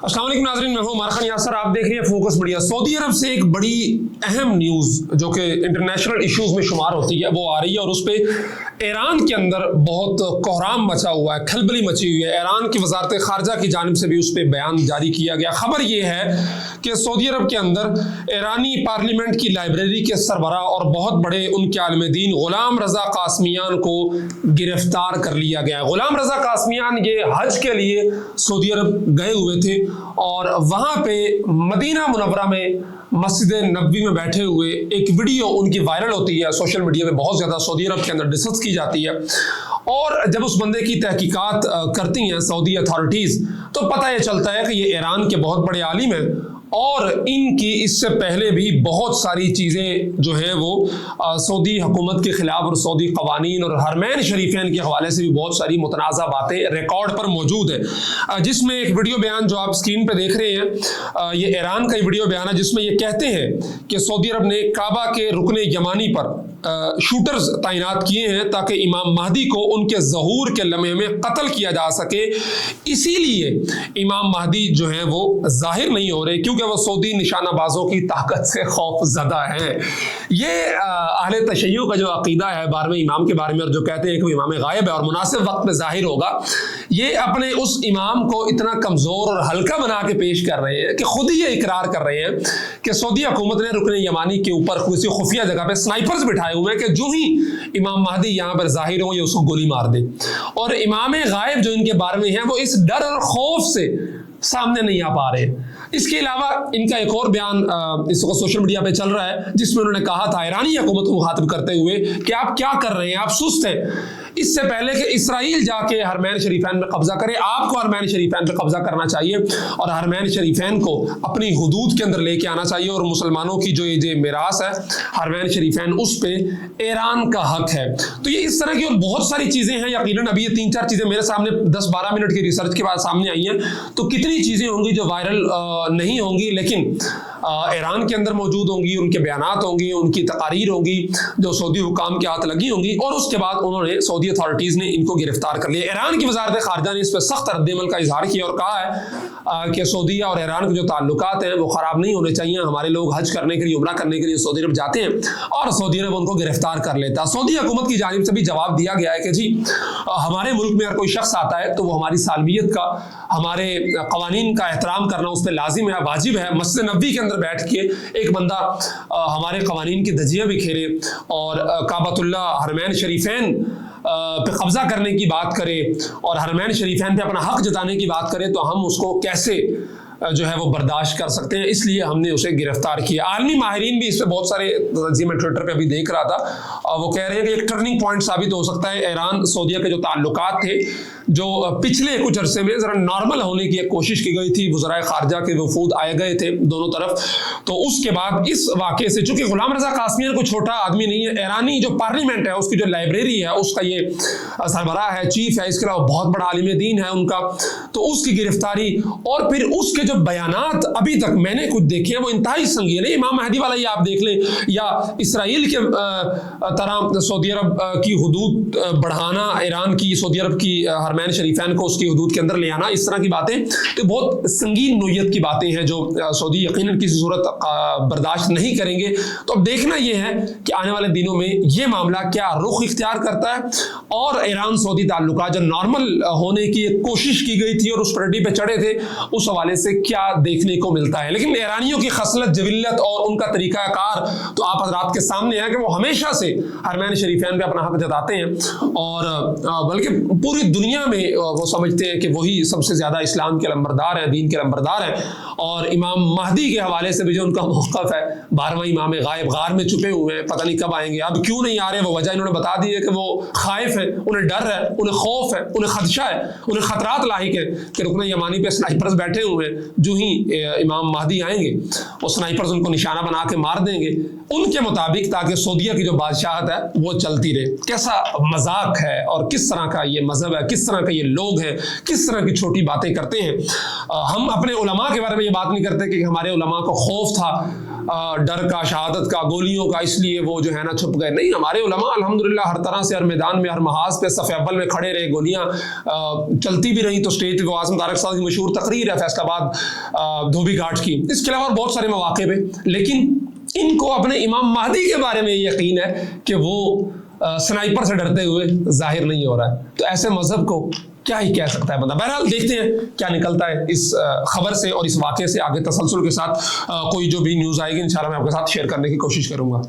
अस्सलाम वालेकुम नाज़रीन, मैं हूं उमर खान यासर। आप देख रहे हैं फोकस मीडिया। सऊदी अरब से एक बड़ी अहम न्यूज़ जो कि इंटरनेशनल इश्यूज में शुमार होती है वो आ रही है और उस पर ईरान के अंदर बहुत कोहराम मचा हुआ है, खलबली मची हुई है। ईरान की वजारत खारजा की जानिब से भी उस पर बयान जारी किया गया। खबर ये है कि सऊदी अरब के अंदर ईरानी पार्लियामेंट की लाइब्रेरी के सरबराह और बहुत बड़े उनके आलिम दीन गुलाम रजा कासमियान को गिरफ्तार कर लिया गया। गुलाम रजा कासमियान ये हज के लिए सऊदी अरब गए हुए थे और वहां पे मदीना मुनव्वरा में मस्जिद नबवी में बैठे हुए एक वीडियो उनकी वायरल होती है सोशल मीडिया पे, बहुत ज़्यादा सऊदी अरब के अंदर डिस्कस की जाती है। और जब उस बंदे की तहकीकात करती हैं सऊदी अथॉरिटीज़ तो पता ये चलता है कि ये ईरान के बहुत बड़े आलिम हैं और इनकी इससे पहले भी बहुत सारी चीज़ें जो है वो सऊदी हुकूमत के ख़िलाफ़ और सऊदी क़वानीन और हरमैन शरीफैन के हवाले से भी बहुत सारी मुतनाज़ा बातें रिकॉर्ड पर मौजूद है। जिसमें एक वीडियो बयान जो आप स्क्रीन पे देख रहे हैं ये ईरान का ही वीडियो बयान है, जिसमें ये कहते हैं कि सऊदी अरब ने काबा के रुकने यमानी पर शूटर्स तैनात किए हैं ताकि इमाम महदी को उनके ज़हूर के लम्हे में कत्ल किया जा सके। इसीलिए इमाम महदी जो है वो ज़ाहिर नहीं हो रहे क्योंकि वो सऊदी निशानाबाजों की ताकत से खौफ ज़दा है। ये अहले तशय्युअ का जो अकीदा है 12वें इमाम के बारे में, और जो कहते हैं कि वो इमाम गायब है और मुनासिब वक्त में ज़ाहिर होगा, ये अपने उस इमाम को इतना कमज़ोर और हल्का बना के पेश कर रहे हैं कि खुद ही ये इकरार कर रहे हैं कि सऊदी हुकूमत ने रुकने यमानी के ऊपर किसी खुफिया जगह पे स्नाइपर्स बिठाए हुए हैं कि जो ही इमाम महदी यहाँ पर ज़ाहिर हो ये उसको गोली मार दे। और इमाम गायब जो इनके बारे में है वो इस डर और खौफ से सामने नहीं आ पा रहे। इसके अलावा इनका एक और बयान इस वक्त सोशल मीडिया पे चल रहा है जिसमें उन्होंने कहा था ईरानी हुकूमत को मुखातिब करते हुए कि आप क्या कर रहे हैं, आप सुस्त हैं। इससे पहले कि इसराइल जाके हरमैन शरीफैन में कब्जा करे, आपको हरमैन शरीफैन पे कब्जा करना चाहिए और हरमैन शरीफैन को अपनी हुदूद के अंदर लेके आना चाहिए। और मुसलमानों की जो ये मिरास है हरमैन शरीफैन, उस पे ईरान का हक है। तो ये इस तरह की और बहुत सारी चीज़ें हैं। यकीनन अभी ये 3-4 चीज़ें मेरे सामने 10-12 मिनट की रिसर्च के बाद सामने आई हैं, तो कितनी चीज़ें होंगी जो वायरल नहीं होंगी लेकिन ईरान के अंदर मौजूद होंगी, उनके बयानात होंगी, उनकी तकारीर होंगी जो सऊदी हुकाम के हाथ लगी होंगी। और उसके बाद उन्होंने सऊदी अथॉरिटीज़ ने इनको गिरफ्तार कर लिया। ईरान की वजारत खारजा ने इस पर सख्त रद्द-ए-अमल का इजहार किया और कहा है कि सऊदीया और ईरान के जो ताल्लुकात हैं वो ख़राब नहीं होने चाहिए। हमारे लोग हज करने के लिए, उम्रा करने के लिए सऊदी अरब जाते हैं और सऊदी अरब उनको गिरफ्तार कर लेता है। सऊदी हुकूमत की जानिब से भी जवाब दिया गया है कि जी हमारे मुल्क में अगर कोई शख्स आता है तो वो हमारी सालमियत का, हमारे क़वानीन का एहतराम करना उस पर लाजिम है, वाजिब है। मस्जिद नबवी के अंदर बैठ के एक बंदा हमारे क़वानीन की धज्जियाँ बिखेरे और काबतुल्लाह हरमैन शरीफैन पे कब्जा करने की बात करे और हरमैन शरीफैन पे अपना हक जताने की बात करे तो हम उसको कैसे जो है वो बर्दाश्त कर सकते हैं। इसलिए हमने उसे गिरफ्तार किया। आलमी माहिरीन भी इस पर बहुत सारे, मैं ट्विटर पे अभी देख रहा था, वो कह रहे हैं कि एक टर्निंग पॉइंट साबित हो सकता है। ईरान सऊदीया के जो ताल्लुकात थे जो पिछले कुछ अरसे में ज़रा नॉर्मल होने की एक कोशिश की गई थी, वज़राए ख़ारजा के वफूद आए गए थे दोनों तरफ, तो उसके बाद इस वाक़े से, चूँकि गुलाम रज़ा कासमियान कोई छोटा आदमी नहीं है, ईरानी जो पार्लियामेंट है उसकी जो लाइब्रेरी है उसका ये सरबराह है, चीफ है, इसके अलावा बहुत बड़ा आलिम दीन है उनका, तो उसकी गिरफ्तारी और फिर उसके जो बयानात अभी तक मैंने कुछ देखे हैं वो इंतहाई संगीन है। इमाम महदी वाला ये आप देख लें, या इसराइल के तरह सऊदी अरब की हुदूद बढ़ाना, ईरान की सऊदी अरब की हरमैन शरीफैन को उसकी हुदूद के अंदर ले आना, इस तरह की बातें तो बहुत संगीन नोयत की बातें हैं जो सऊदी यकीनन किसी सूरत बर्दाश्त नहीं करेंगे। तो अब देखना ये है कि आने वाले दिनों में ये मामला क्या रुख इख्तियार करता है और ईरान सऊदी ताल्लुकात जो नॉर्मल होने की एक कोशिश की गई थी और उस पटड़ी पे चढ़े थे उस हवाले से क्या देखने को मिलता है। लेकिन ईरानियों की खसलत, जविल्लत और उनका तरीकाकार तो आप हज़रात के सामने है कि वो हमेशा से हरमैन शरीफैन पे अपना हक जताते हैं और बल्कि पूरी दुनिया में वो समझते हैं कि वही सबसे ज़्यादा इस्लाम के लंबरदार हैं, दीन के लंबरदार हैं। और इमाम महदी के हवाले से भी जो उनका मौक़िफ़ है, 12वां इमाम गायब गार में छुपे हुए हैं, पता नहीं कब आएंगे, अब क्यों नहीं आ रहे, वो वजह इन्होंने बता दी है कि वो खाइफ है, उन्हें डर है, उन्हें खौफ है, उन्हें खदशा है, उन्हें खतरात लाहिक है कि रुकने यमानी पे स्नाइपर्स बैठे हुए हैं, जो ही इमाम महदी आएंगे वो स्नाइपर्स उनको निशाना बना के मार देंगे उनके मुताबिक, ताकि सऊदीया की जो बादशाहत है वो चलती रहे। कैसा मजाक है और किस तरह का ये मजहब है, किस तरह के ये लोग हैं, किस तरह की छोटी बातें करते हैं। हम अपने उलमा के बारे में ये बात नहीं करते कि हमारे उलमा को खौफ था ڈر کا، شہادت کا، گولیوں کا، اس لیے وہ جو ہے نا چھپ گئے. نہیں، ہمارے علماء الحمدللہ ہر طرح سے، ہر میدان میں، ہر محاذ پہ صف اول میں کھڑے رہے. گولیاں چلتی بھی رہیں تو اسٹیج پہ اعظم طارق صاحب کی مشہور تقریر ہے فیصل آباد دھوبی گھاٹ کی، اس کے علاوہ بہت سارے مواقع پہ. لیکن ان کو اپنے امام مہدی کے بارے میں یقین ہے کہ وہ سنائپر سے ڈرتے ہوئے ظاہر نہیں ہو رہا ہے. تو ایسے مذہب کو کیا ہی کہہ سکتا ہے بندہ. بہرحال دیکھتے ہیں کیا نکلتا ہے اس خبر سے اور اس واقعے سے. آگے تسلسل کے ساتھ کوئی جو بھی نیوز آئے گی انشاءاللہ میں آپ کے ساتھ شیئر کرنے کی کوشش کروں گا.